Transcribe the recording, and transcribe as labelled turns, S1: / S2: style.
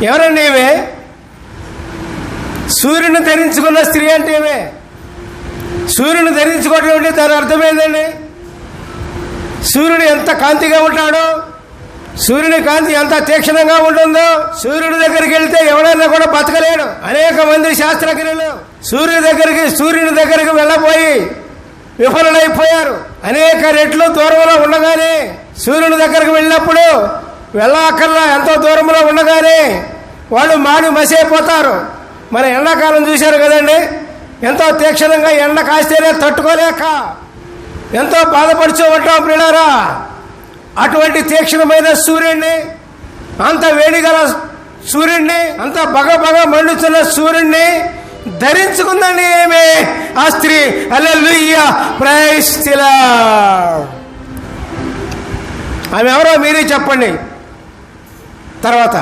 S1: ఎవరండి ఇవే? సూర్యుని ధరించుకున్న స్త్రీ అంటే ఇవే. సూర్యుని ధరించుకోవడం అంటే దాని అర్థమైందండి. సూర్యుడు ఎంత కాంతిగా ఉంటాడో, సూర్యుని కాంతి ఎంత తీక్షణంగా ఉంటుందో, సూర్యుడి దగ్గరికి వెళ్తే ఎవడైనా కూడా బతకలేడు. అనేక మంది శాస్త్రజ్ఞులు సూర్యుని దగ్గరికి వెళ్ళబోయి విఫలమైపోయారు. అనేక రెట్లు దూరంలో ఉండగానే సూర్యుని దగ్గరికి వెళ్ళినప్పుడు వెళ్ళక్కర్లా, ఎంతో దూరంలో ఉండగానే వాళ్ళు మాడి మసైపోతారు. మన ఎండాకాలం చూశారు కదండి, ఎంతో తీక్షణంగా ఎండ కాస్తేనే తట్టుకోలేక ఎంతో బాధపడుతూ ఉంటాం ప్రియులారా. అటువంటి తీక్షణమైన సూర్యుడిని, అంత వేడిగల సూర్యుడిని, అంత బగ మండుతున్న సూర్యుడిని ధరించుకుందండి ఏమే ఆ స్త్రీ. హల్లెలూయా, ప్రైజ్ ది లార్డ్. ఆమె ఎవరో మీరే చెప్పండి. తర్వాత